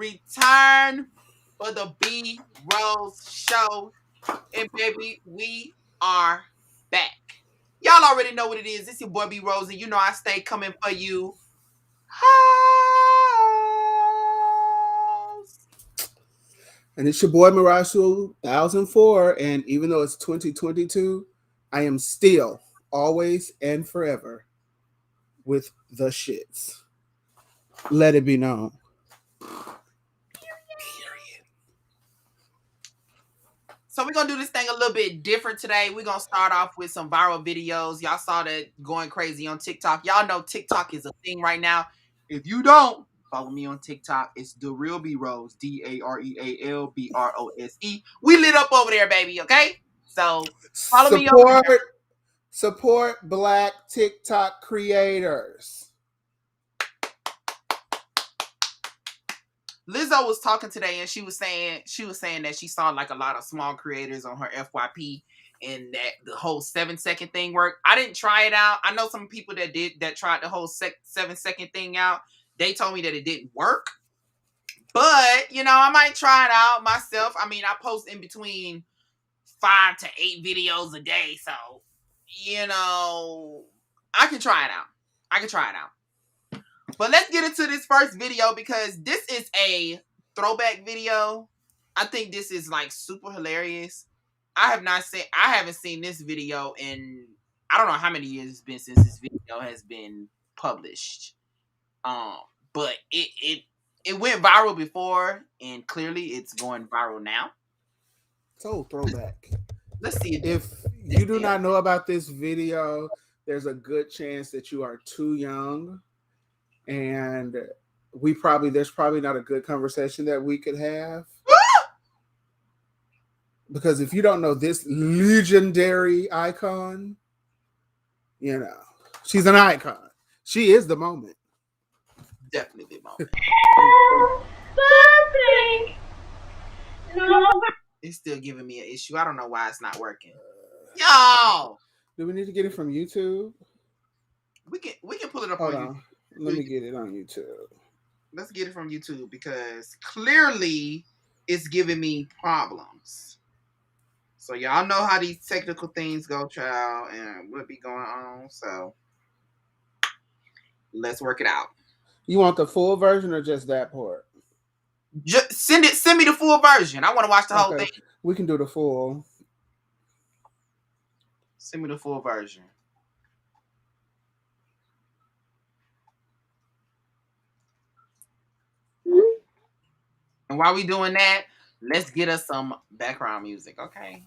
return for the B.rose show. And baby, we are back. Y'all already know what it is. It's your boy B.rose, and you know I stay coming for you. And it's your boy B.rose 2004. And even though it's 2022, I am still, always, and forever with the shits. Let it be known. So we're going to do this thing a little bit different today. We're going to start off with some viral videos. Y'all saw that going crazy on TikTok. Y'all know TikTok is a thing right now. If you don't, follow me on TikTok. It's The Real B.rose, DAREALBROSE. We lit up over there, baby, okay? So follow me over there. Support Black TikTok creators. Lizzo was talking today, and she was saying that she saw like a lot of small creators on her FYP, and that the whole 7-second thing worked. I didn't try it out. I know some people that tried the whole 7-second thing out. They told me that it didn't work, but you know, I might try it out myself. I mean, I post in between 5 to 8 videos a day, so you know, I can try it out. But let's get into this first video because this is a throwback video. I think this is like super hilarious. I haven't seen this video in I don't know how many years it's been since this video has been published. But it went viral before, and clearly it's going viral now. So throwback. Let's see if you do not know about this video, there's a good chance that you are too young. And there's probably not a good conversation that we could have. Because if you don't know this legendary icon, you know, she's an icon. She is the moment. Definitely the moment. It's still giving me an issue. I don't know why it's not working. Y'all! Do we need to get it from YouTube? We can pull it up Hold on on. YouTube. Let me get it on YouTube. Let's get it from YouTube because clearly it's giving me problems. So y'all know how these technical things go, child, and what be going on. So let's work it out. You want the full version or just that part? Just send me the full version. I want to watch the whole thing. We can do the full. Send me the full version. And while we doing that, let's get us some background music, okay?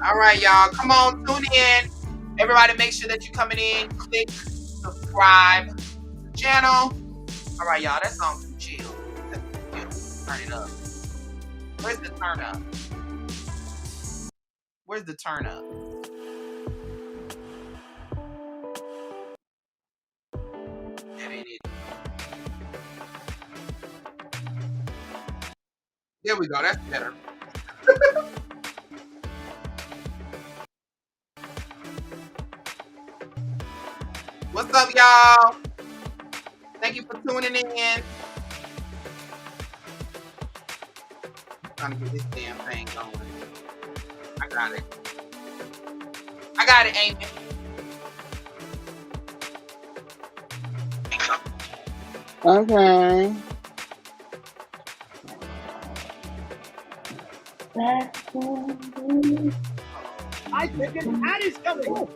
All right, y'all. Come on, tune in. Everybody make sure that you're coming in. Click subscribe to the channel. All right, y'all. That song's too chill. Turn it up. Where's the turn up? Where's the turn up? That ain't it. There we go. That's better. What's up, y'all? Thank you for tuning in. I'm trying to get this damn thing going. I got it, Amy. Okay. I think an ad is coming.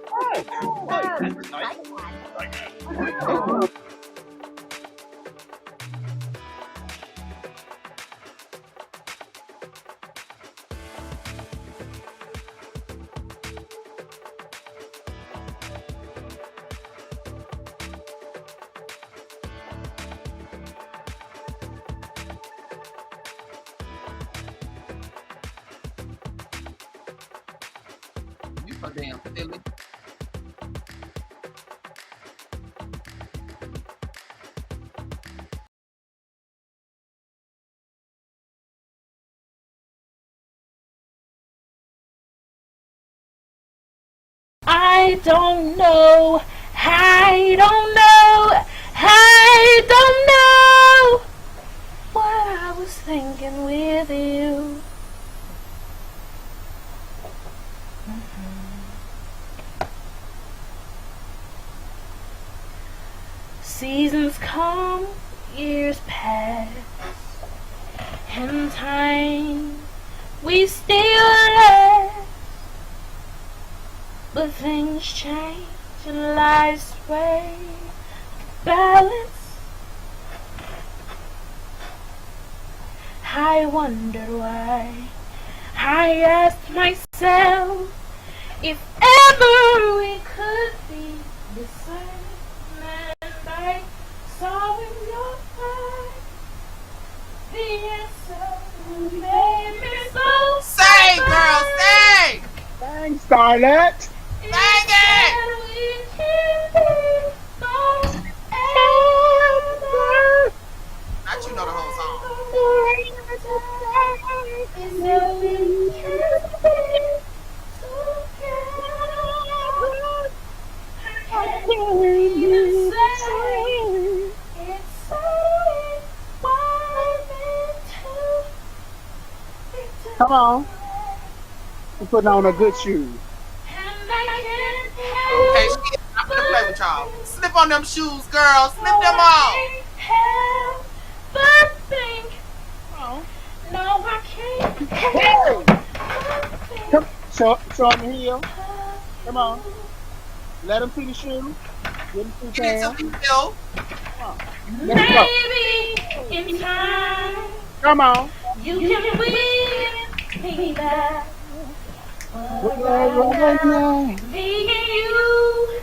You so damn silly. I don't know. I don't know. I don't know what I was thinking with you. Seasons come, years pass, and time we still last. But things change and life's way balance. I wondered why. I asked myself if ever we could be the same. And I saw in your eyes the answer made me so Sing, girl, sing! Thanks, Starlet. Sing it! we can be forever. Not you know the whole song. Is that we can be together. I can't even say it's so Come on. You're putting on a good shoe. Okay, shit, I'm gonna play with y'all. Slip on them shoes, girl. Slip them on. But think, Oh. no, I can't Hey! help Come, show him the heel. Come on. Let him see the shoe. Get him some Get hands. into the hill. Come on. Let's go. maybe in time Come on. you can win me back. But Well, right now, yeah. me and you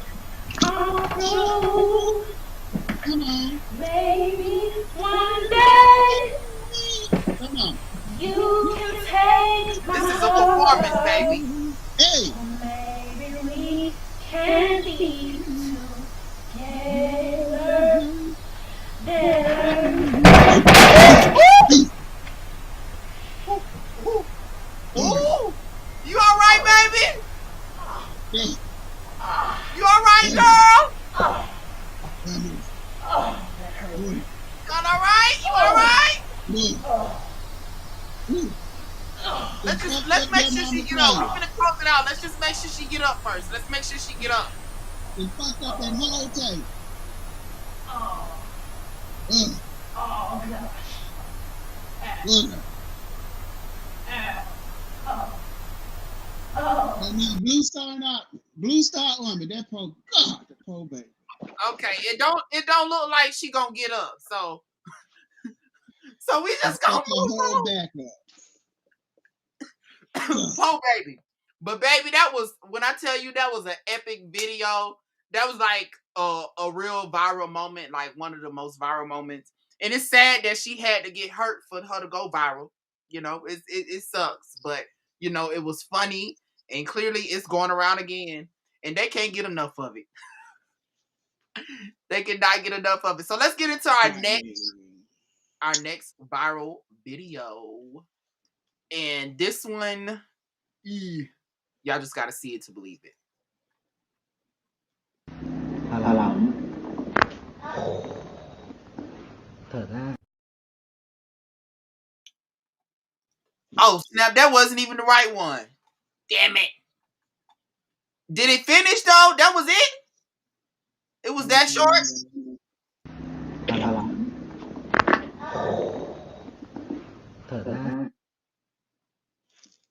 are through. Come on. Maybe one day Come on. you can take my This is a performance, baby. Hey. Maybe we can be together. Better. Ooh. You alright, baby? Hey. You alright, girl? Hey. Y'all alright? You alright? Look. Let's make sure she get up. We're gonna close it out. Let's just make sure she get up first. Let's make sure she get up. They fucked up that whole tape. Oh gosh. And now Blue Star Army, that poor God, the poor baby. Okay, it don't look like she gonna get up. So we just gonna Fuck her move whole on. back up. Poor baby. But baby, that was, when I tell you that was an epic video, that was like a real viral moment, like one of the most viral moments. And it's sad that she had to get hurt for her to go viral. You know, it sucks, but you know, it was funny, and clearly it's going around again, and they can't get enough of it. They cannot get enough of it. So let's get into our next viral video. And this one, y'all just gotta see it to believe it. Oh snap, that wasn't even the right one. Damn it. Did it finish though? That was it? It was that short?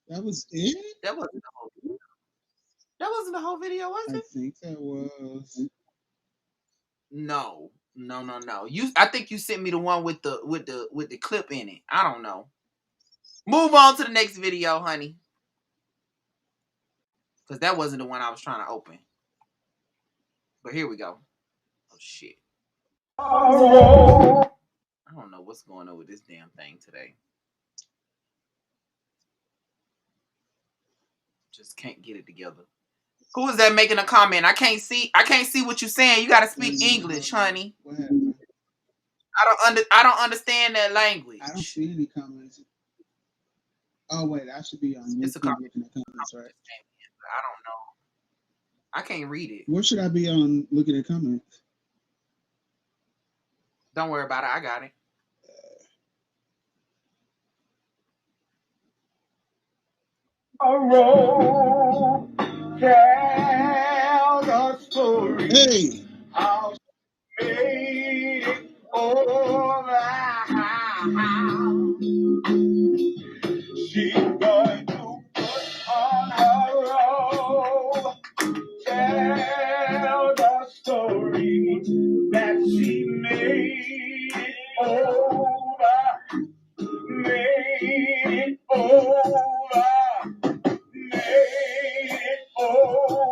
That was it? That wasn't the whole video. That wasn't the whole video, was I it? think that was. No. I think you sent me the one with the clip in it. I don't know. Move on to the next video, honey. Because that wasn't the one I was trying to open. But here we go. Oh shit. I don't know what's going on with this damn thing today. Just can't get it together. Who is that making a comment? I can't see what you're saying. You gotta speak English, honey. What happened? I don't understand that language. I don't see any comments. Oh wait, I should be on It's a YouTube comment. looking at comments, right? I don't know. I can't read it. What should I be on looking at comments? Don't worry about it. I got it. road, tell the story. Hey, How she made it over. She's going to put on her robe, tell the story that she made it over, made it over, made it over,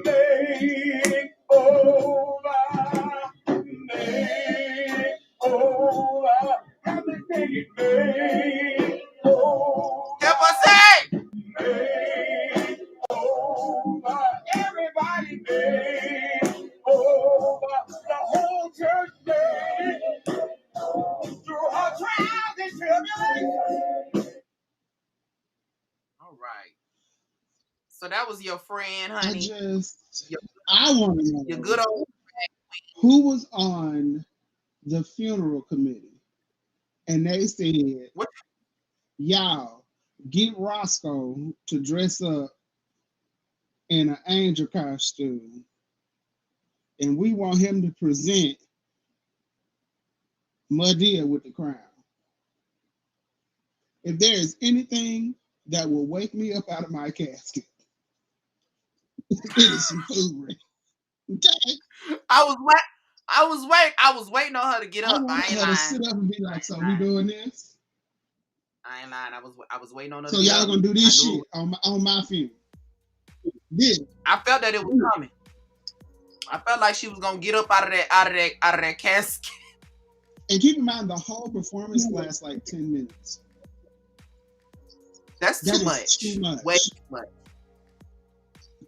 made it over, made it over. Everything it made over. Help us say. Made over. Everybody made over. The whole church made through her trials and tribulations. All right. So that was your friend, I honey. want to Your know good old. who was on the funeral committee, and they said, What? "Y'all get Roscoe to dress up in an angel costume, and we want him to present Madea with the crown. If there is anything that will wake me up out of my casket, it is some foolery." Okay? I was waiting on her to get I up. want I ain't her to lying. sit up and be like, "So we doing this? I ain't lying. I was waiting on her. So to get y'all up. gonna do this I knew shit on my funeral?" This. I felt that it was coming. I felt like she was gonna get up out of that casket. And keep in mind, the whole performance lasts like 10 minutes. That's That too is much. too much. Way too much.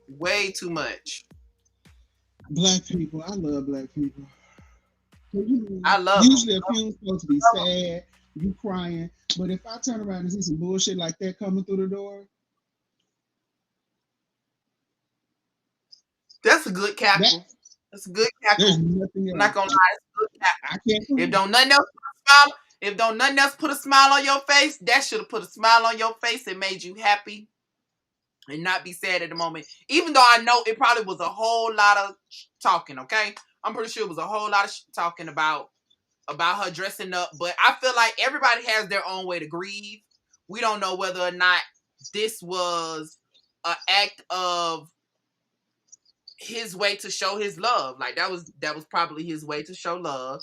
Way too much. Black people, I love black people. I love Usually them. a funeral's supposed to be sad, you crying, but if I turn around and see some bullshit like that coming through the door, That's a good cackle. That's a good cackle. there's nothing I'm not else. gonna lie, it's a good cackle. I can't If don't nothing else put a smile, if don't nothing else put a smile on your face, that should have put a smile on your face and made you happy and not be sad at the moment. Even though I know it probably was a whole lot of talking, okay? I'm pretty sure it was a whole lot of talking about her dressing up, but I feel like everybody has their own way to grieve. We don't know whether or not this was an act of his way to show his love. Like that was probably his way to show love,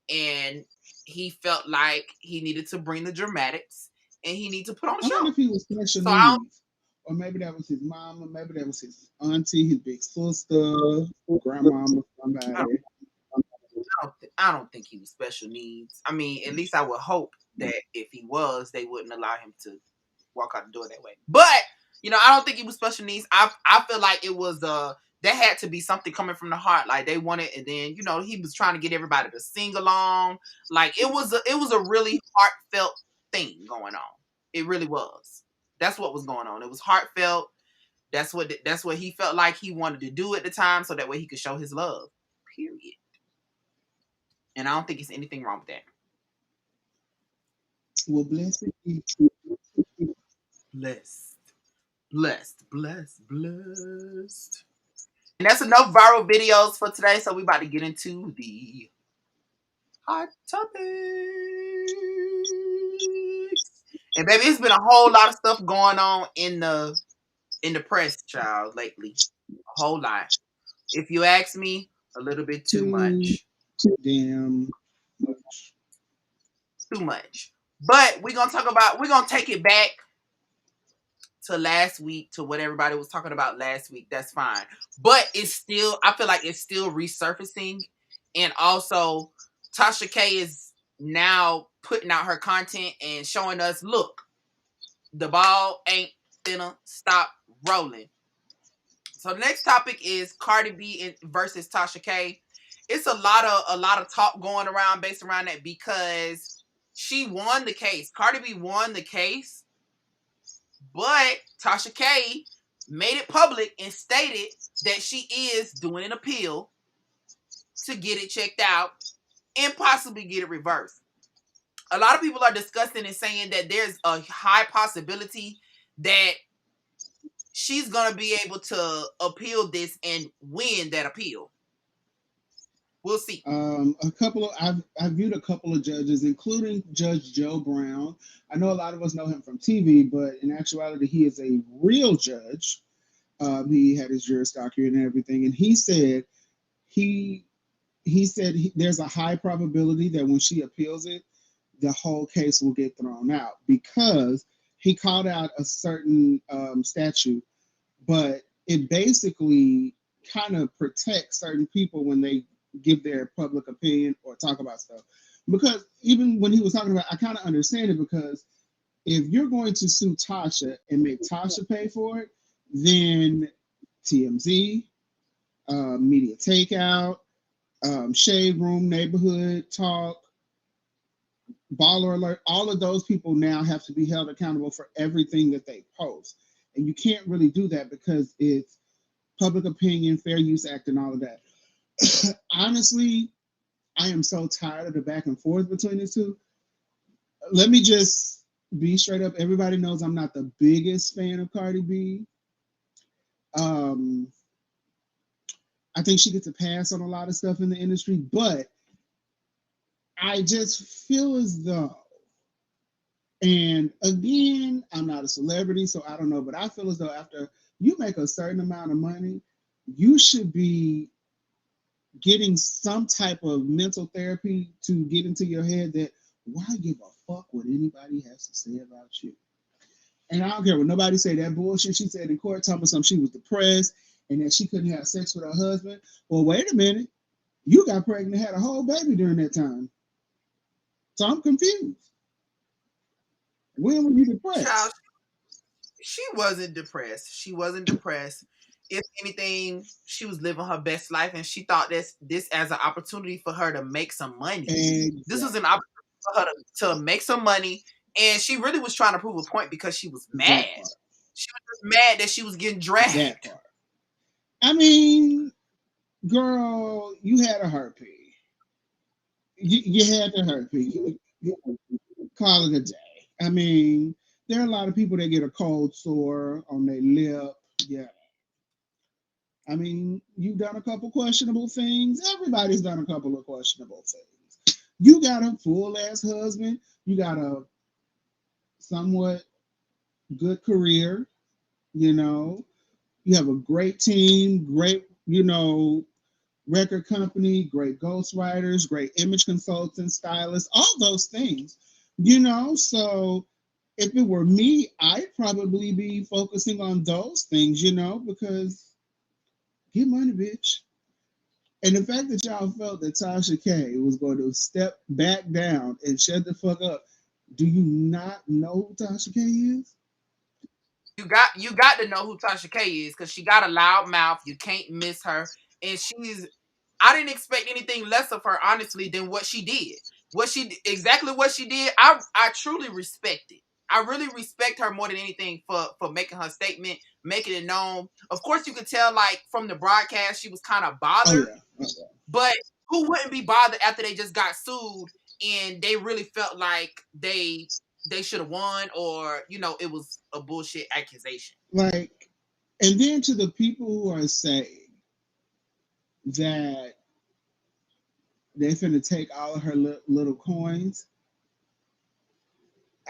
and he felt like he needed to bring the dramatics and he needed to put on a I wonder show. if he was special So I don't, needs. Or maybe that was his mama, maybe that was his auntie, his big sister, grandmama, somebody. I don't think he was special needs. I mean, at least I would hope that if he was, they wouldn't allow him to walk out the door that way. But I don't think he was special needs. I feel like it was there had to be something coming from the heart. Like they wanted, and then he was trying to get everybody to sing along. Like it was a really heartfelt thing going on. It really was. That's what was going on. It was heartfelt. That's what he felt like he wanted to do at the time, so that way he could show his love. Period. And I don't think it's anything wrong with that. Well, blessed be. Blessed. And that's enough viral videos for today. So we about to get into the hot topics. And baby, it's been a whole lot of stuff going on in the press, child, lately. A whole lot. If you ask me, a little bit too much. Damn much. Too much. But we're gonna take it back to last week, to what everybody was talking about last week. That's fine. But I feel like it's still resurfacing. And also, Tasha K is now putting out her content and showing us, look, the ball ain't finna stop rolling. So the next topic is Cardi B versus Tasha K. It's a lot of talk going around based around that because she won the case. Cardi B won the case, but Tasha K made it public and stated that she is doing an appeal to get it checked out and possibly get it reversed. A lot of people are discussing and saying that there's a high possibility that she's gonna be able to appeal this and win that appeal. We'll see. I've viewed a couple of judges, including Judge Joe Brown. I know a lot of us know him from TV, but in actuality, he is a real judge. He had his juris doctorate and everything, and he said there's a high probability that when she appeals it, the whole case will get thrown out because he called out a certain statute, but it basically kind of protects certain people when they give their public opinion or talk about stuff. Because even when he was talking about, I kind of understand it because if you're going to sue Tasha and make Tasha pay for it, then TMZ, Media Takeout, Shade Room, Neighborhood Talk, Baller Alert, all of those people now have to be held accountable for everything that they post. And you can't really do that because it's public opinion, Fair Use Act, and all of that. Honestly, I am so tired of the back and forth between the two. Let me just be straight up. Everybody knows I'm not the biggest fan of Cardi B. I think she gets a pass on a lot of stuff in the industry, but I just feel as though, and again, I'm not a celebrity, so I don't know, but I feel as though after you make a certain amount of money, you should be getting some type of mental therapy to get into your head that why give a fuck what anybody has to say about you. And I don't care what nobody say, that bullshit she said in court, telling me something she was depressed and that she couldn't have sex with her husband. Well, wait a minute. You got pregnant and had a whole baby during that time. So I'm confused. When were you depressed? Child, she wasn't depressed. She wasn't depressed. If anything, she was living her best life, and she thought this as an opportunity for her to make some money. Exactly. This was an opportunity for her to make some money, and she really was trying to prove a point because she was mad. She was just mad that she was getting dragged. That part. I mean, girl, you had a herpes. You had the herpes. You call it a day. I mean, there are a lot of people that get a cold sore on their lip. Yeah. I mean, you've done a couple questionable things. Everybody's done a couple of questionable things. You got a full-ass husband. You got a somewhat good career. You know, you have a great team, great, record company, great ghostwriters, great image consultants, stylists, all those things. So if it were me, I'd probably be focusing on those things, because get money, bitch. And the fact that y'all felt that Tasha K was going to step back down and shut the fuck up, do you not know who Tasha K is? You got to know who Tasha K is because she got a loud mouth. You can't miss her, and I didn't expect anything less of her, honestly, than what she did. What she did, I truly respect it. I really respect her more than anything for making her statement, making it known. Of course, you could tell, like, from the broadcast, she was kind of bothered. Oh, yeah. Okay. But who wouldn't be bothered after they just got sued and they really felt like they should have won, or it was a bullshit accusation? Like, and then to the people who are saying that they're finna take all of her little coins,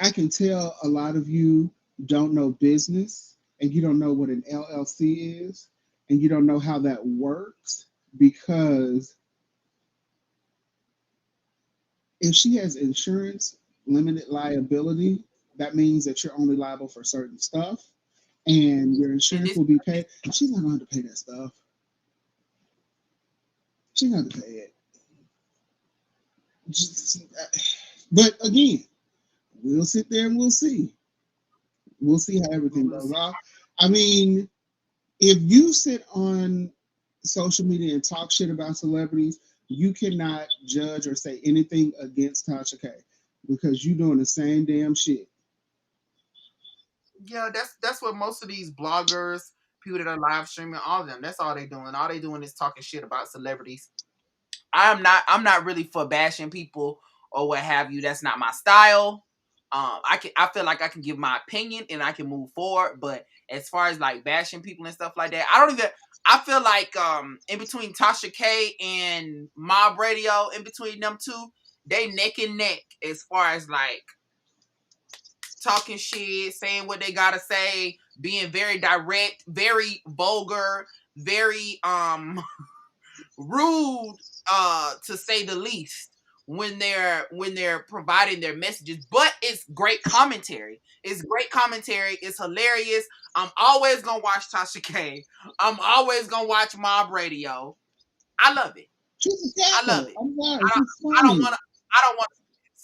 I can tell a lot of you don't know business and you don't know what an LLC is and you don't know how that works, because if she has insurance, limited liability, that means that you're only liable for certain stuff and your insurance will be paid. She's not going to have to pay that stuff. She's not going to pay it. But again, we'll sit there and we'll see. We'll see how everything goes off. I mean, if you sit on social media and talk shit about celebrities, you cannot judge or say anything against Tasha K because you're doing the same damn shit. Yeah, that's what most of these bloggers people that are live streaming, all of them. That's all they doing. All they doing is talking shit about celebrities. I'm not really for bashing people or what have you. That's not my style. I feel like I can give my opinion and I can move forward. But as far as like bashing people and stuff like that, I feel like in between Tasha K and Mob Radio, in between them two, they neck and neck as far as like talking shit, saying what they gotta say, being very direct, very vulgar, very rude, to say the least, when they're providing their messages. But it's great commentary. It's great commentary. It's hilarious. I'm always gonna watch Tasha K. I'm always gonna watch Mob Radio. I love it. She's a I love capper. it. I'm sorry. I don't. She's I don't funny. want to. I don't want.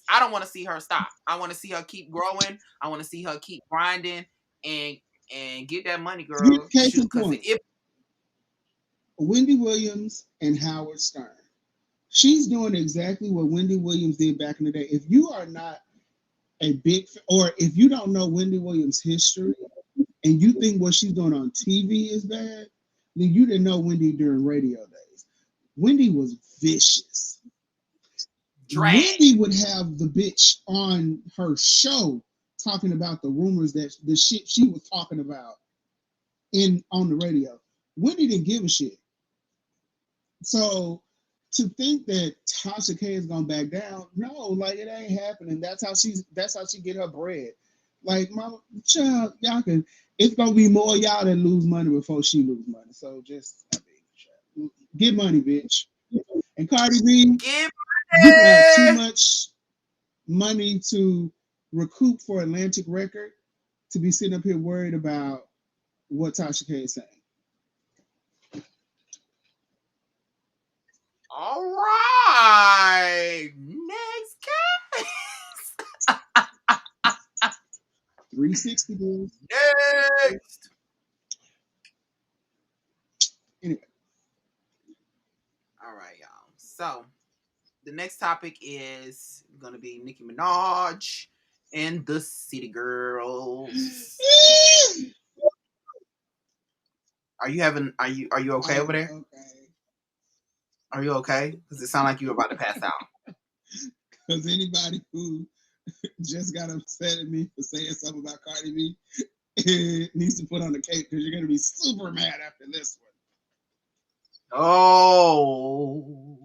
I don't want to see her stop. I want to see her keep growing. I want to see her keep grinding and get that money, girl. Case Shoot, in because point. if Wendy Williams and Howard Stern. She's doing exactly what Wendy Williams did back in the day. If you are not a big, or if you don't know Wendy Williams' history and you think what she's doing on TV is bad, then you didn't know Wendy during radio days. Wendy was vicious. drag, Wendy would have the bitch on her show talking about the rumors that the shit she was talking about on the radio. Wendy didn't give a shit. So to think that Tasha K is gonna back down, no, like it ain't happening. That's how she get her bread. Like my child, y'all can. It's gonna be more y'all that lose money before she lose money. So just get money, bitch. And Cardi B, give you have too money. much money to recoup for Atlantic Record to be sitting up here worried about what Tasha K is saying. All right, next case. 360 dudes. Next. Anyway. All right, y'all. So the next topic is going to be Nicki Minaj and the City Girls. Are you okay over there? Okay. Are you okay? Because it sounds like you're about to pass out. Because anybody who just got upset at me for saying something about Cardi B needs to put on the cape because you're going to be super mad after this one. Oh.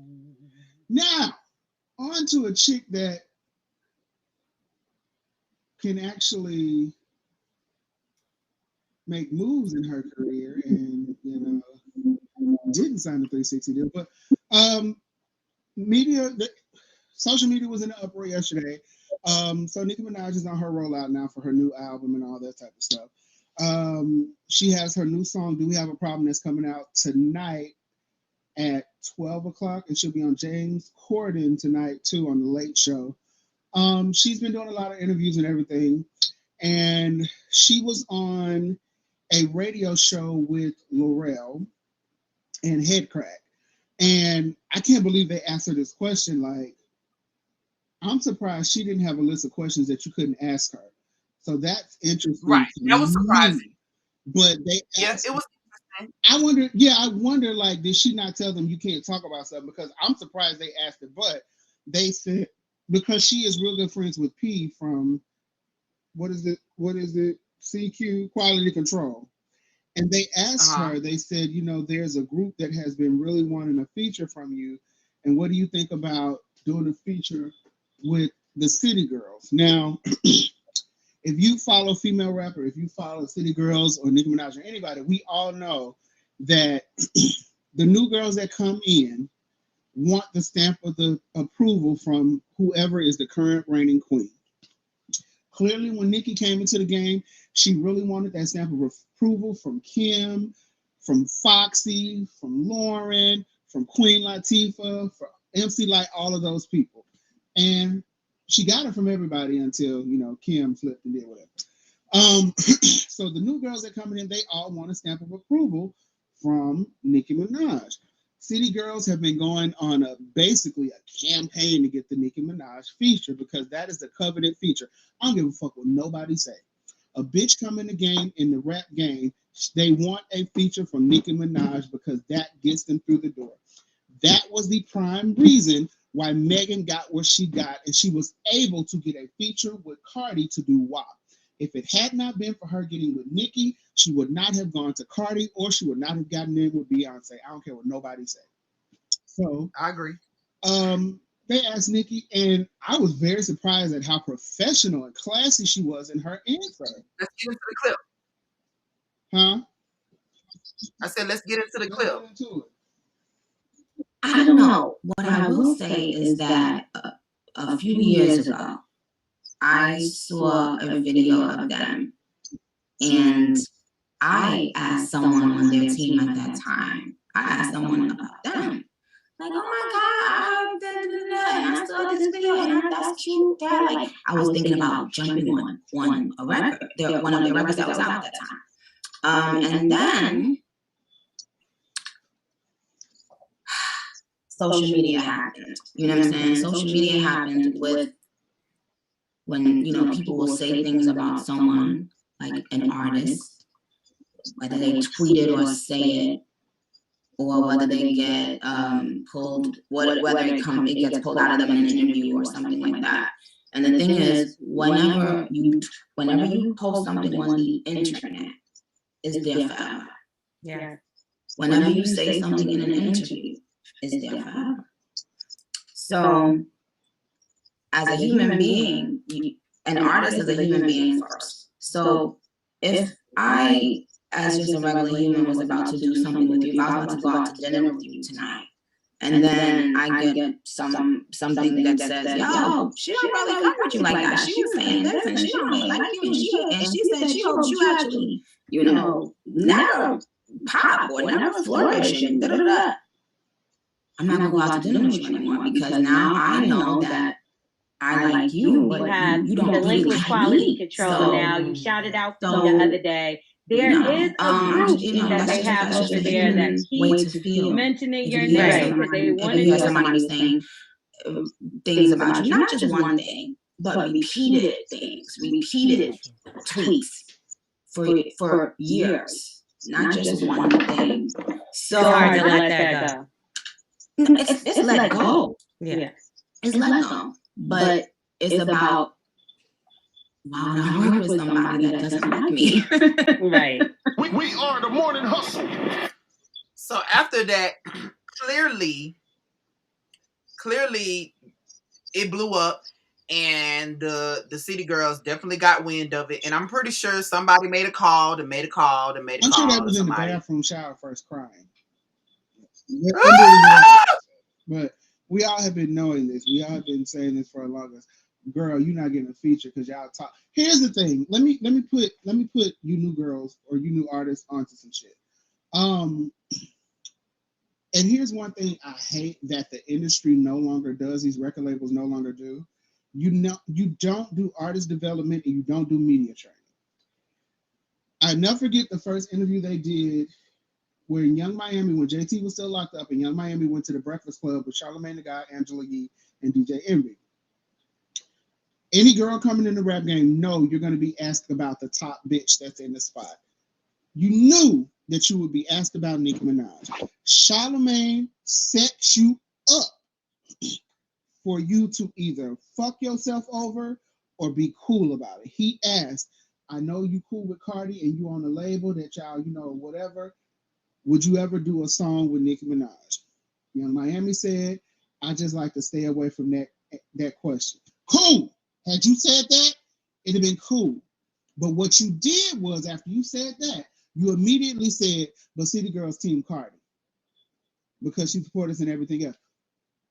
Now, on to a chick that can actually make moves in her career and, didn't sign the 360 deal. But social media was in the uproar yesterday. So Nicki Minaj is on her rollout now for her new album and all that type of stuff. She has her new song, Do We Have a Problem, that's coming out tonight at 12 o'clock. And she'll be on James Corden tonight, too, on The Late Show. She's been doing a lot of interviews and everything. And she was on a radio show with Laurel and Headcrack. And I can't believe they asked her this question. Like, I'm surprised she didn't have a list of questions that you couldn't ask her. So that's interesting. Right. That was surprising. But they asked, it was interesting. I wonder, like, did she not tell them you can't talk about something? Because I'm surprised they asked it. But they said, because she is real good friends with P from, what is it? CQ, Quality Control. And they asked her, they said, there's a group that has been really wanting a feature from you. And what do you think about doing a feature with the City Girls? Now, if you follow female rapper, if you follow City Girls or Nicki Minaj or anybody, we all know that the new girls that come in want the stamp of the approval from whoever is the current reigning queen. Clearly, when Nicki came into the game, she really wanted that stamp of approval from Kim, from Foxy, from Lauren, from Queen Latifah, from MC Light, all of those people. And she got it from everybody until, Kim flipped and did whatever. So the new girls that coming in, they all want a stamp of approval from Nicki Minaj. City Girls have been going on basically a campaign to get the Nicki Minaj feature because that is the coveted feature. I don't give a fuck what nobody say. A bitch come in the game, in the rap game, they want a feature from Nicki Minaj because that gets them through the door. That was the prime reason why Megan got where she got, and she was able to get a feature with Cardi to do WAP. If it had not been for her getting with Nicki, she would not have gone to Cardi, or she would not have gotten in with Beyonce. I don't care what nobody said. So I agree. They asked Nicki, and I was very surprised at how professional and classy she was in her answer. Let's get into the clip. Huh? I said, let's get into the clip. Get into it. I don't know. What I will say is that a few years ago, I saw a video of them, and I asked someone on their team at that time. I asked someone about them. Like, oh my God, and I saw this video, and that's cute. Like, I was thinking about jumping on a record, one of the records that was out at that time. And then social media happened. You know what I'm saying? Social media happened with when, people will say things about someone, like an artist, whether they tweet it or say it, or whether they get pulled, whether it gets pulled out of them in an interview or something like that. And the thing is, whenever you post something on the internet, it's there forever. Yeah. Whenever you say something in an interview, it's there forever. So, as a human being, an artist is a human being first. So, if I, as just a regular human, was about to do something with you, if I was about to go out to dinner with you tonight, and then I get something that says, yo, she don't really fuck with you like that. She was saying this, and she don't really like you, and she said she hopes you actually, never pop or never flourish, and da-da-da. I'm not gonna go out to dinner with you anymore, because now I know that I like you, but you don't really like quality me. control. So, now you shouted out the other day. There is a group that they have over there that keeps mentioning your name because they want to hear somebody saying things about you, not just one thing, but repeated things, repeated tweets for years, not just one thing. So hard to let that go. It's let go. Yeah. It's let go. But it's about, why would I work with somebody that doesn't like me? Right. We are the morning hustle. So after that, clearly it blew up, and the City Girls definitely got wind of it. And I'm pretty sure somebody made a call. I'm sure they was in the bathroom shower first crying. But we all have been knowing this. We all have been saying this for the longest. Girl, you're not getting a feature because y'all talk. Here's the thing. Let me put you new girls or you new artists onto some shit. And here's one thing I hate that the industry no longer does. These record labels no longer do. You don't do artist development, and you don't do media training. I never forget the first interview they did where in Young Miami, when JT was still locked up, and Young Miami went to the Breakfast Club with Charlamagne the God, Angela Yee, and DJ Envy. Any girl coming in the rap game, know you're going to be asked about the top bitch that's in the spot. You knew that you would be asked about Nicki Minaj. Charlamagne set you up for you to either fuck yourself over or be cool about it. He asked, I know you cool with Cardi and you on the label that y'all, whatever. Would you ever do a song with Nicki Minaj? Young Miami said, I just like to stay away from that question. Cool. Had you said that, it'd have been cool. But what you did was, after you said that, you immediately said, but City Girls Team Cardi, because she supported us and everything else.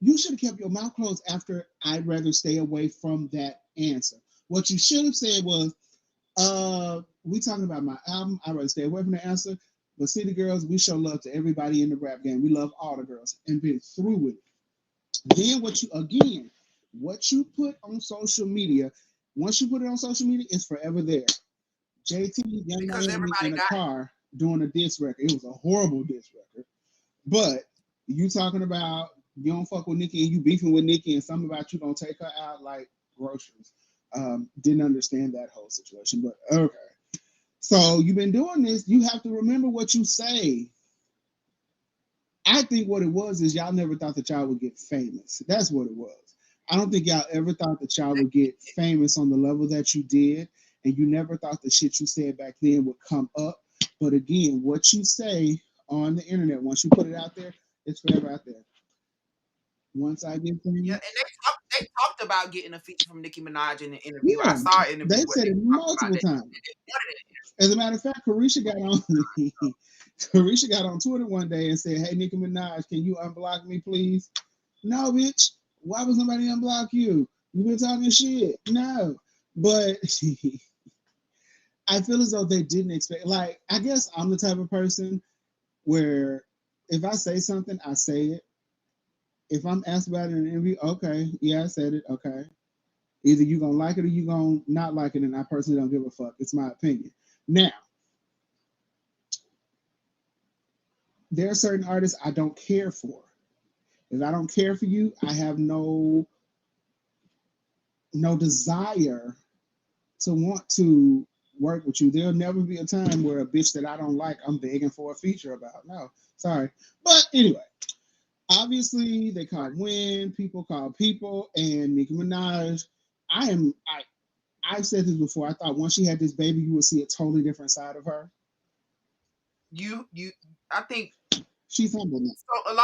You should have kept your mouth closed after I'd rather stay away from that answer. What you should have said was, we talking about my album, I'd rather stay away from the answer, but City Girls, we show love to everybody in the rap game. We love all the girls, and been through with it. Then what you put on social media, once you put it on social media, it's forever there. JT, Young Miami in a car doing a diss record. It was a horrible diss record. But you talking about you don't fuck with Nicki and you beefing with Nicki and something about you gonna take her out like groceries. Didn't understand that whole situation, but okay. So you've been doing this. You have to remember what you say. I think what it was is y'all never thought that y'all would get famous. That's what it was. I don't think y'all ever thought that y'all would get famous on the level that you did, and you never thought the shit you said back then would come up. But again, what you say on the internet, once you put it out there, it's forever out there. Once I get famous, Yeah, and they talked about getting a feature from Nicki Minaj in the interview. yeah, I saw an interview they where said they it talked about multiple that. times. As a matter of fact, Carisha got on Carisha got on Twitter one day and said, "Hey, Nicki Minaj, can you unblock me, please?" No, bitch. Why would somebody unblock you? You been talking shit. No, but I feel as though they didn't expect. Like, I guess I'm the type of person where if I say something, I say it. If I'm asked about it in an interview, okay, yeah, I said it. Okay, either you gonna like it or you gonna not like it, and I personally don't give a fuck. It's my opinion. Now, there are certain artists I don't care for. If I don't care for you, I have no desire to want to work with you. There'll never be a time where a bitch that I don't like, I'm begging for a feature about. No, sorry. But anyway, obviously they call Win, people call people, and Nicki Minaj. I've said this before. I thought once she had this baby, you would see a totally different side of her. I think she's humble now. So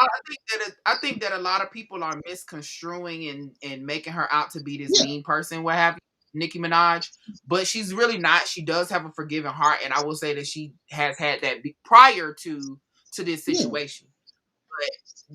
I think that a lot of people are misconstruing and making her out to be this mean person, what have you, Nicki Minaj. But she's really not. She does have a forgiving heart, and I will say that she has had that prior to this situation.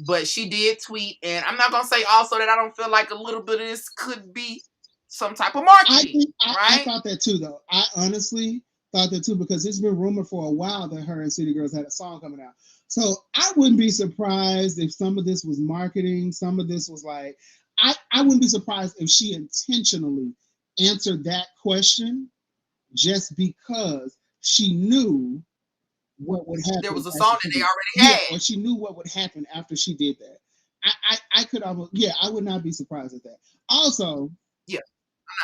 But she did tweet, and I'm not gonna say also that I don't feel like a little bit of this could be some type of marketing. I thought that too, though. I honestly thought that too, because it's been rumored for a while that her and City Girls had a song coming out. So I wouldn't be surprised if some of this was marketing, some of this was like, I wouldn't be surprised if she intentionally answered that question just because she knew what would happen. There was a song that they already had. Or she knew what would happen after she did that. I could almost, I would not be surprised at that. Also, I'm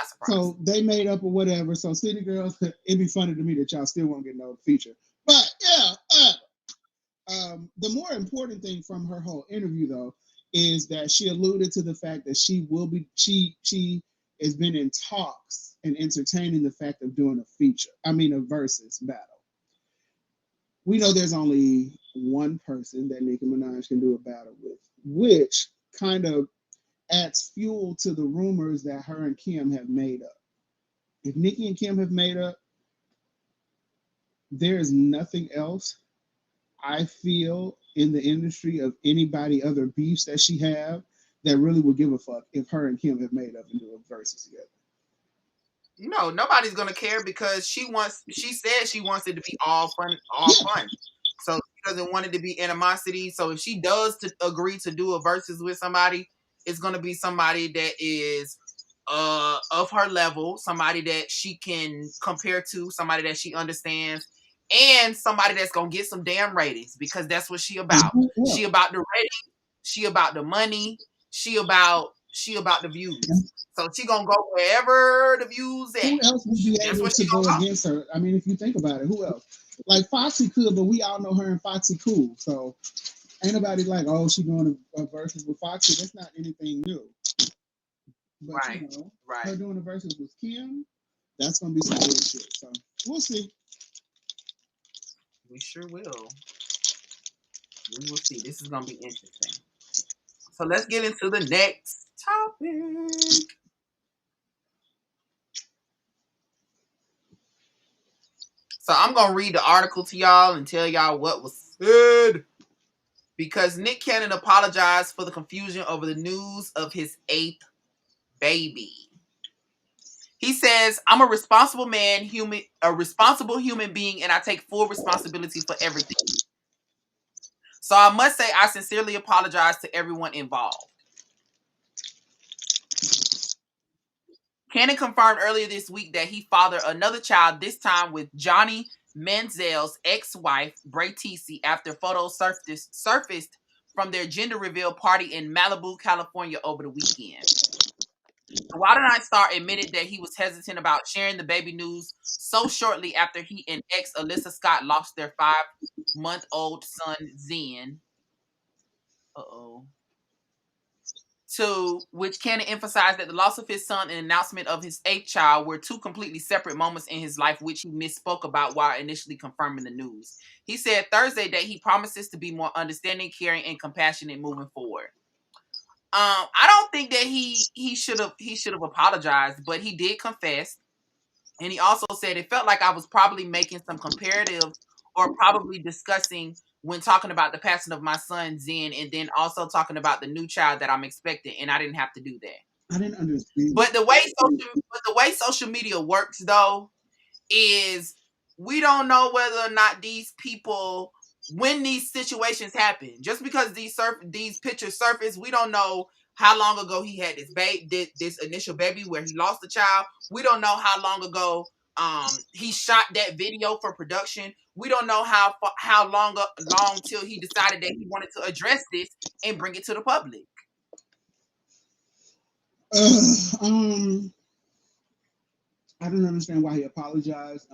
not surprised. So they made up or whatever. So City Girls, it'd be funny to me that y'all still won't get no feature. But the more important thing from her whole interview though is that she alluded to the fact that she has been in talks and entertaining the fact of doing a versus battle. We know there's only one person that Nicki Minaj can do a battle with, which kind of adds fuel to the rumors that her and Kim have made up. If Nicki and Kim have made up, there is nothing else I feel in the industry of anybody other beefs that she have that really would give a fuck if her and Kim have made up and do a versus together. No, nobody's gonna care because she said she wants it to be all fun. So she doesn't want it to be animosity. So if she does agree to do a versus with somebody, it's gonna be somebody that is of her level, somebody that she can compare to, somebody that she understands, and somebody that's gonna get some damn ratings because that's what she about. Yeah. She about the ratings, she about the money, she about the views. So she gonna go wherever the views at. Who else would be able to go against her? I mean, if you think about it, who else? Like Foxy could, but we all know her and Foxy cool. So ain't nobody like, oh, she doing a versus with Foxy. That's not anything new. But her doing a versus with Kim, that's gonna be some good shit. So we'll see. We sure will. We will see. This is gonna be interesting. So let's get into the next topic. So I'm gonna read the article to y'all and tell y'all what was said. Because Nick Cannon apologized for the confusion over the news of his 8th baby. He says, "I'm a responsible man, a responsible human being, and I take full responsibility for everything. So I must say I sincerely apologize to everyone involved." Cannon confirmed earlier this week that he fathered another child, this time with Johnny Manziel's ex-wife, Braytisi, after photos surfaced from their gender reveal party in Malibu, California over the weekend. The Wild 'N Out star admitted that he was hesitant about sharing the baby news so shortly after he and ex Alyssa Scott lost their 5-month-old son, Zen. To which Cannon emphasized that the loss of his son and announcement of his 8th child were two completely separate moments in his life, which he misspoke about while initially confirming the news. He said Thursday that he promises to be more understanding, caring, and compassionate moving forward. I don't think that he should have apologized, but he did confess, and he also said it felt like I was probably making some comparative or probably discussing when talking about the passing of my son Zen, and then also talking about the new child that I'm expecting, and I didn't have to do that. I didn't understand. But the way social media works though is we don't know whether or not these people, when these situations happen, just because these pictures surface, we don't know how long ago he had this initial baby where he lost the child. We don't know how long ago he shot that video for production. We don't know how long till he decided that he wanted to address this and bring it to the public. I don't understand why he apologized.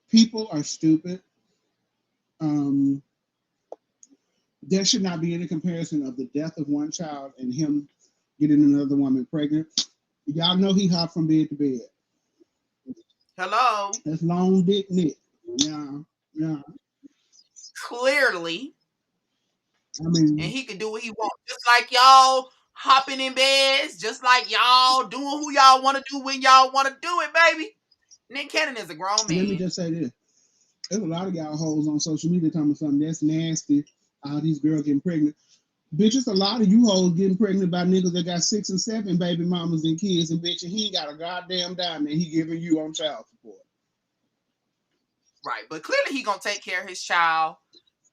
People are stupid. There should not be any comparison of the death of one child and him getting another woman pregnant. Y'all know he hopped from bed to bed. Hello. That's long dick Nick. Yeah. Clearly. I mean, and he can do what he wants. Just like y'all hopping in beds, just like y'all doing who y'all want to do when y'all want to do it, baby. Nick Cannon is a grown man. Let me just say this. There's a lot of y'all hoes on social media talking about something that's nasty. All these girls getting pregnant. Bitch, it's a lot of you hoes getting pregnant by niggas that got 6 and 7 baby mamas and kids, and bitch, and he ain't got a goddamn dime that he giving you on child support. Right, but clearly he gonna take care of his child.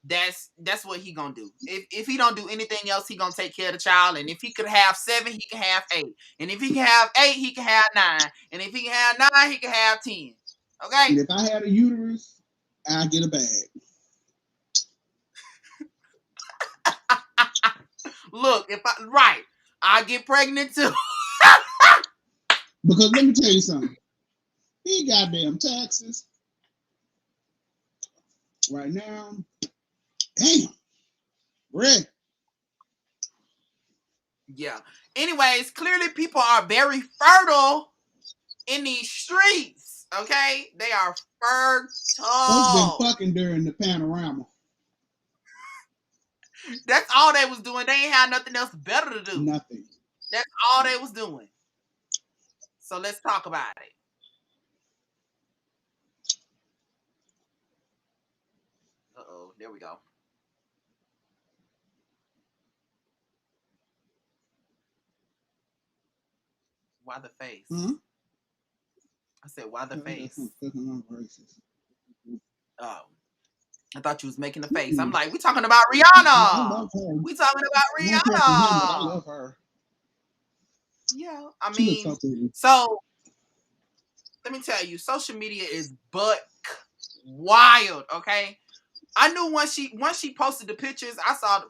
That's what he gonna do. If he don't do anything else, he gonna take care of the child. And if he could have 7, he can have 8. And if he can have 8, he can have 9. And if he can have 9, he can have 10. Okay. And if I had a uterus, I'd get a bag. Look, I get pregnant too. Because let me tell you something. He goddamn taxes. Right now, damn. Red. Yeah. Anyways, clearly people are very fertile in these streets. Okay? They are fertile. Folks been fucking during the panorama. That's all they was doing. They ain't had nothing else better to do. Nothing. That's all they was doing. So let's talk about it. Uh-oh, there we go. Why the face? Hmm? I said, why the face? Oh. I thought you was making a face. I'm like, we talking about Rihanna. We talking about Rihanna. I love her. Yeah, I mean, so let me tell you, social media is buck wild. Okay, I knew once she posted the pictures, I saw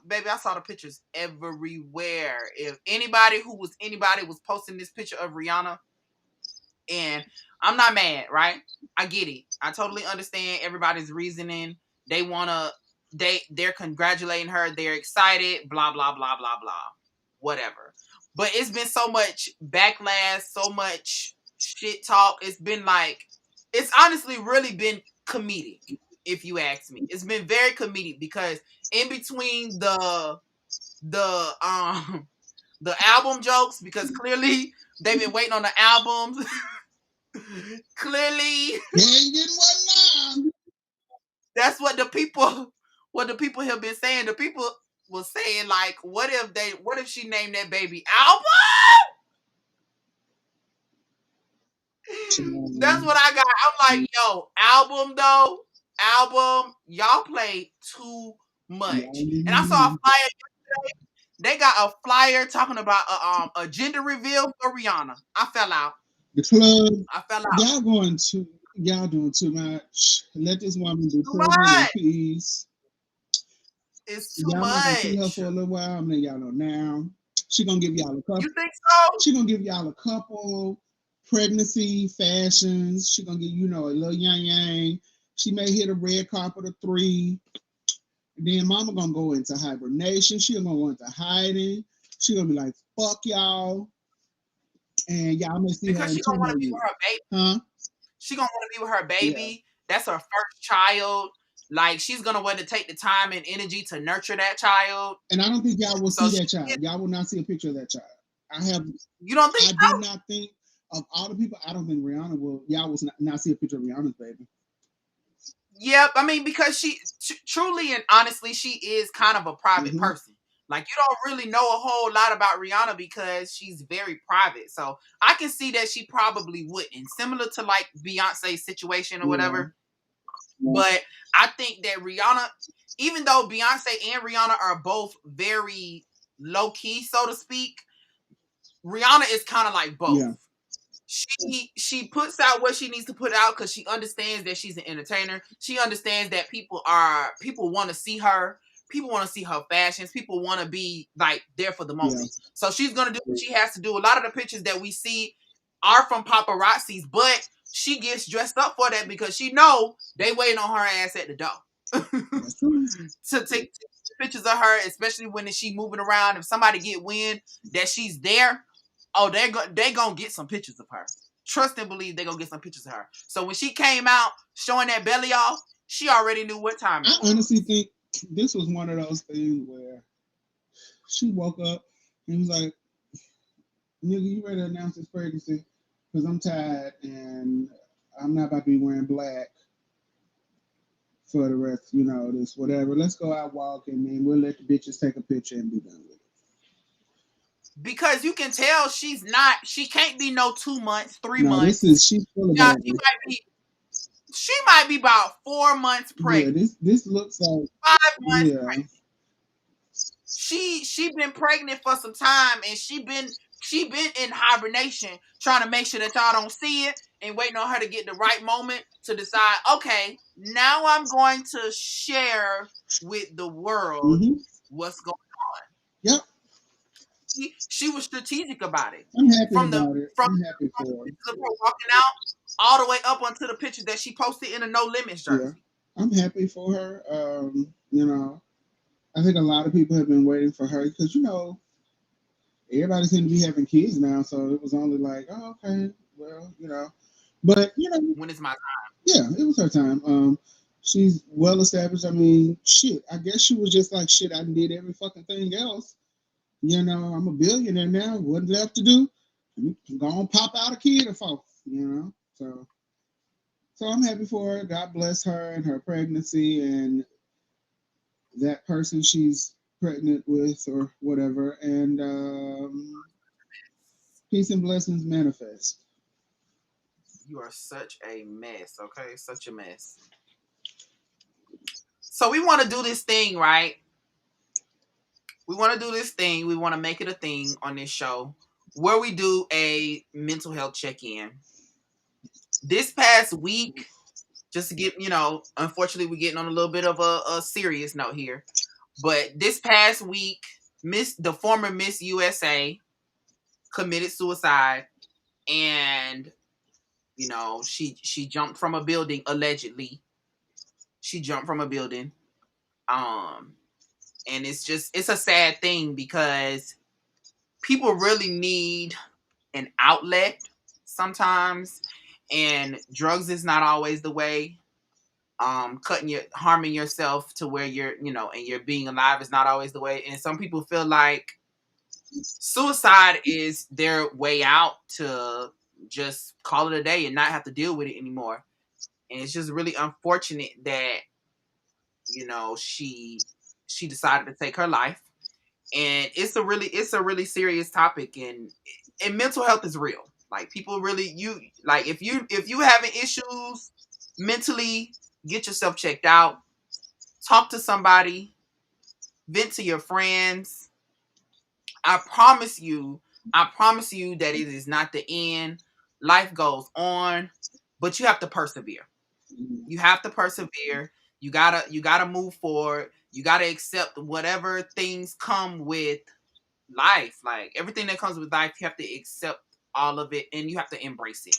the pictures everywhere. If anybody was posting this picture of Rihanna, and I'm not mad, right? I get it. I totally understand everybody's reasoning. They're congratulating her. They're excited. Blah, blah, blah, blah, blah. Whatever. But it's been so much backlash, so much shit talk. It's honestly really been comedic, if you ask me. It's been very comedic because in between the album jokes, because clearly they've been waiting on the albums. Clearly, they ain't getting one now. That's what the people have been saying. The people was saying, like, what if she named that baby Album? That's what I got. I'm like, yo, album, y'all play too much. And I saw a flyer yesterday. They got a flyer talking about a gender reveal for Rihanna. I fell out. The club. I fell out. Y'all doing too much. Let this woman do club in peace. It's too Y'all not gonna see her much. for a little while. I'm letting y'all know now. She gonna give y'all a couple. You think so? She gonna give y'all a couple pregnancy fashions. She gonna give a little yang. She may hit a red carpet or 3. And then Mama gonna go into hibernation. She gonna go into hiding. She gonna be like, "Fuck y'all," and y'all may see her Because in she 2 gonna want more to be years. with her baby. Huh? She gonna want to be with her Yeah. baby. That's her first child. Like, she's gonna want to take the time and energy to nurture that child. And I don't think y'all will So see that child. Y'all will not see a picture of that child. You don't think I so? do not think of all the people. I don't think Rihanna will. Y'all will not see a picture of Rihanna's baby. Yep. I mean, because she truly and honestly, she is kind of a private person. Like, you don't really know a whole lot about Rihanna because she's very private. So I can see that she probably wouldn't. Similar to like Beyonce's situation or whatever. Yeah. But I think that Rihanna, even though Beyonce and Rihanna are both very low key, so to speak, Rihanna is kind of like both. Yeah. She puts out what she needs to put out because she understands that she's an entertainer. She understands that people want to see her. People want to see her fashions. People want to be like there for the moment. Yeah. So she's gonna do what she has to do. A lot of the pictures that we see are from paparazzis, but she gets dressed up for that because she know they waiting on her ass at the door to take pictures of her, especially when she moving around. If somebody get wind that she's there, oh, they gonna get some pictures of her. Trust and believe they gonna get some pictures of her. So when she came out showing that belly off, she already knew what time it was. I honestly think this was one of those things where she woke up and was like, "Nigga, you ready to announce this pregnancy? Because I'm tired and I'm not about to be wearing black for the rest, this whatever. Let's go out walking and we'll let the bitches take a picture and be done with it." Because you can tell she can't be no 2 months, 3 months. She's full of she might be about 4 months pregnant. Yeah, this looks like 5 months pregnant. She been pregnant for some time and she been in hibernation trying to make sure that y'all don't see it and waiting on her to get the right moment to decide, okay, now I'm going to share with the world what's going on. Yep. She was strategic about it. I'm happy about it. I'm happy for her. Walking out all the way up onto the pictures that she posted in a No Limits jersey. Yeah. I'm happy for her. I think a lot of people have been waiting for her because, everybody seems to be having kids now. So it was only like, oh, okay, well, But, when it's my time. Yeah, it was her time. She's well established. I mean, shit, I guess she was just like, shit, I did every fucking thing else. I'm a billionaire now. What left to do? Go on, pop out a kid or folks, So I'm happy for her. God bless her and her pregnancy and that person she's pregnant with or whatever. And peace and blessings manifest. You are such a mess, okay? Such a mess. So we want to do this thing, right? We want to do this thing. We want to make it a thing on this show where we do a mental health check-in. This past week, just to get, unfortunately, we're getting on a little bit of a serious note here. But this past week, the former Miss USA committed suicide. And, she jumped from a building, allegedly. She jumped from a building. And it's a sad thing because people really need an outlet sometimes, and drugs is not always the way. Harming yourself to where you're, and you're being alive is not always the way. And some people feel like suicide is their way out to just call it a day and not have to deal with it anymore. And it's just really unfortunate that, she decided to take her life. And it's a really serious topic, and mental health is real. Like, people really, if you having issues mentally, get yourself checked out, talk to somebody, vent to your friends. I promise you that it is not the end. Life goes on, but you have to persevere. You have to persevere. You gotta move forward. You got to accept whatever things come with life. Like everything that comes with life, you have to accept all of it and you have to embrace it.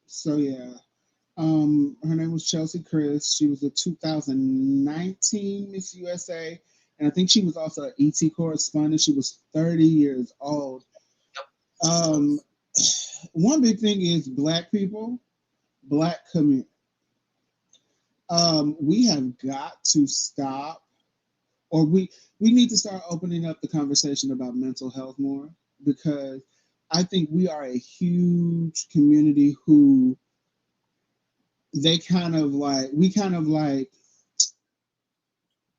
So yeah. Her name was Chelsea Chris. She was a 2019 Miss USA. And I think she was also an ET correspondent. She was 30 years old. One big thing is Black people, Black community. We have got to stop, or we need to start opening up the conversation about mental health more, because I think we are a huge community who we kind of like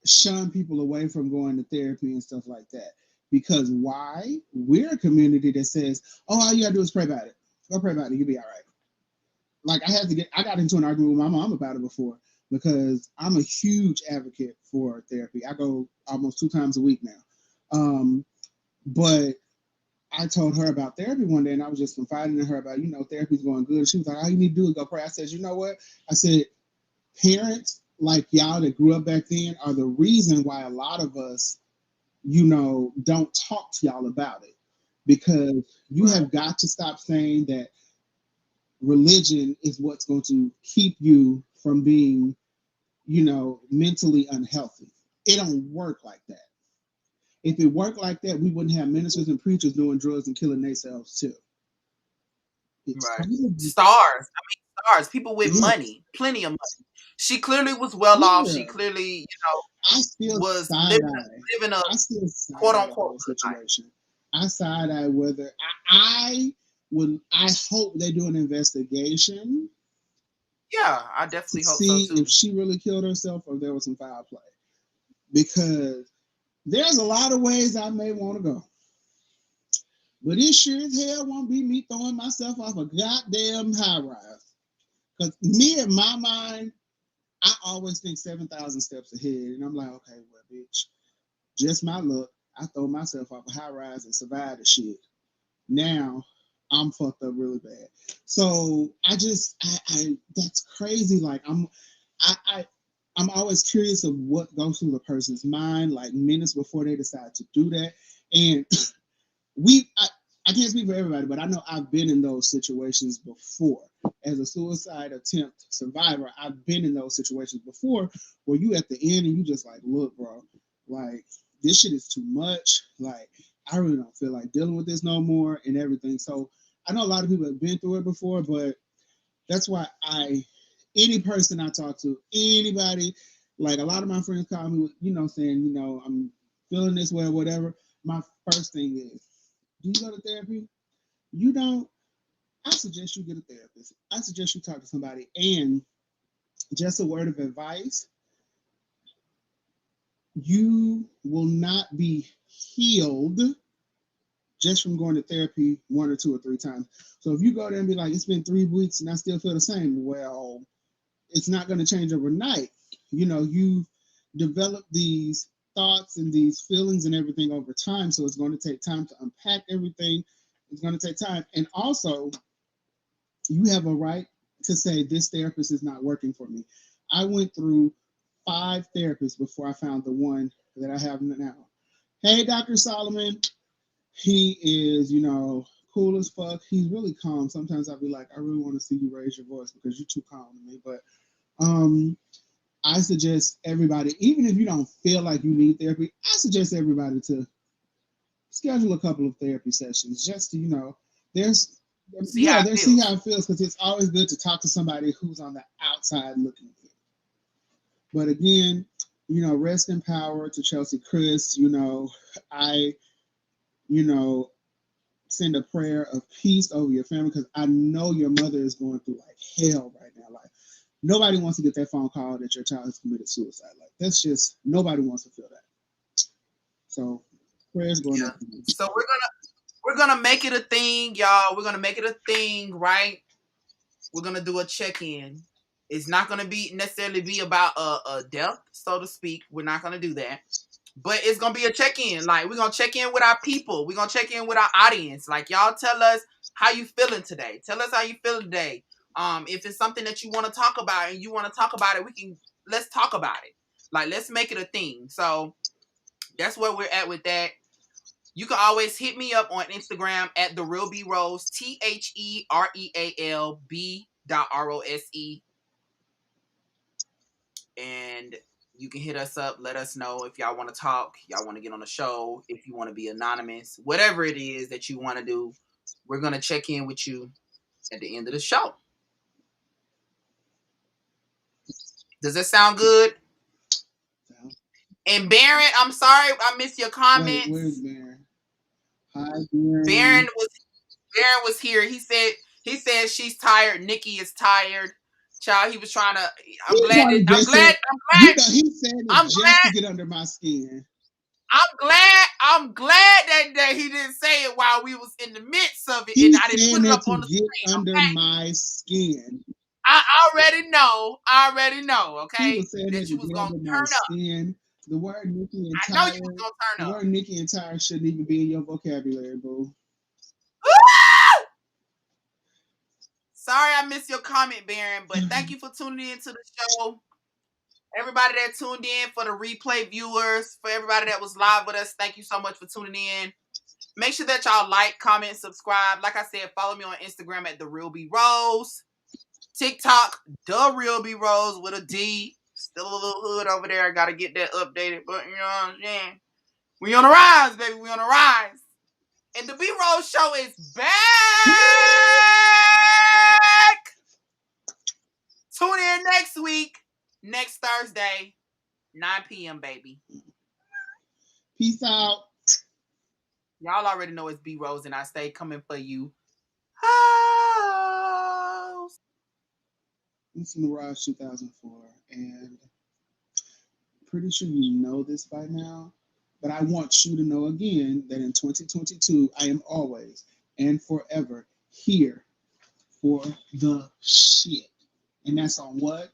shun people away from going to therapy and stuff like that. Because why? We're a community that says, oh, all you gotta do is pray about it. Go pray about it, you'll be all right. Like I got into an argument with my mom about it before, because I'm a huge advocate for therapy. I go almost 2 times a week now. But I told her about therapy one day, and I was just confiding in her about, therapy's going good. She was like, all you need to do is go pray. I said, you know what? I said, parents like y'all that grew up back then are the reason why a lot of us, don't talk to y'all about it. Because you have got to stop saying that religion is what's going to keep you from being, mentally unhealthy. It don't work like that. If it worked like that, we wouldn't have ministers and preachers doing drugs and killing themselves too. Right. Stars, people with money, plenty of money. She clearly was well off. She clearly, I still was living a quote unquote situation. I side eye whether I hope they do an investigation. Yeah, I definitely hope see so too. If she really killed herself or there was some foul play. Because there's a lot of ways I may want to go. But it sure as hell won't be me throwing myself off a goddamn high rise. Because me, in my mind, I always think 7,000 steps ahead. And I'm like, okay, well, bitch, just my luck. I throw myself off a high rise and survive the shit. Now, I'm fucked up really bad. So I that's crazy. Like I'm always curious of what goes through the person's mind, like minutes before they decide to do that. And I can't speak for everybody, but I know I've been in those situations before. As a suicide attempt survivor, I've been in those situations before where you at the end and you just like, look, bro, like this shit is too much. Like, I really don't feel like dealing with this no more and everything. So I know a lot of people have been through it before, but that's why any person I talk to, anybody, like a lot of my friends call me, saying, I'm feeling this way or whatever. My first thing is, do you go to therapy? You don't? I suggest you get a therapist. I suggest you talk to somebody. And just a word of advice, you will not be healed just from going to therapy 1 or 2 or 3 times. So if you go there and be like, it's been 3 weeks and I still feel the same, well, it's not going to change overnight. You develop these thoughts and these feelings and everything over time. So it's going to take time to unpack everything. It's going to take time. And also, you have a right to say, this therapist is not working for me. I went through 5 therapists before I found the one that I have now. Hey, Dr. Solomon. He is, cool as fuck. He's really calm. Sometimes I'll be like, I really want to see you raise your voice because you're too calm to me. But I suggest everybody, even if you don't feel like you need therapy, I suggest everybody to schedule a couple of therapy sessions just to, see how it feels, because it's always good to talk to somebody who's on the outside looking in. But again, rest in power to Chelsea Chris. I send a prayer of peace over your family, because I know your mother is going through like hell right now. Like, nobody wants to get that phone call that your child has committed suicide. Like, that's just, nobody wants to feel that. So prayers going up. So we're gonna make it a thing, y'all. We're gonna make it a thing, right? We're gonna do a check-in. It's not gonna necessarily be about a death, so to speak. We're not gonna do that. But it's gonna be a check-in. Like, we're gonna check in with our people. We're gonna check in with our audience. Like, y'all tell us how you feeling today. Tell us how you feeling today. If it's something that you want to talk about and you want to talk about it, let's talk about it. Like, let's make it a thing. So that's where we're at with that. You can always hit me up on Instagram at the real B.rose, TheRealB.ROSE. And you can hit us up. Let us know if y'all want to talk, y'all want to get on the show, if you want to be anonymous, whatever it is that you want to do. We're going to check in with you at the end of the show. Does that sound good? And Baron, I'm sorry, I missed your comments. Wait, where's Baron? Hi, Baron. Baron was here. He said she's tired. Nicki is tired. Child, he was trying to. I'm glad You know, he said it just to get under my skin. I'm glad that he didn't say it while we was in the midst of it, and I didn't put it up on the screen. Under my skin. I already know. Okay, He was saying that you was gonna turn up. Skin. The word Nicki and I know you was gonna turn up. The word Nicki and tired shouldn't even be in your vocabulary, boo. Sorry I missed your comment, Baron, but thank you for tuning in to the show. Everybody that tuned in, for the replay viewers, for everybody that was live with us, thank you so much for tuning in. Make sure that y'all like, comment, subscribe. Like I said, follow me on Instagram at The Real B.rose. TikTok, The Real B.rose with a D. Still a little hood over there. I got to get that updated, but you know what I'm saying? We on the rise, baby. We on the rise. And the B.rose show is back. Tune in next week, next Thursday, 9 p.m., baby. Peace out. Y'all already know it's B.rose, and I stay coming for you. House. It's Mirage 2004, and pretty sure you know this by now, but I want you to know again that in 2022, I am always and forever here for the shit. And that's on what?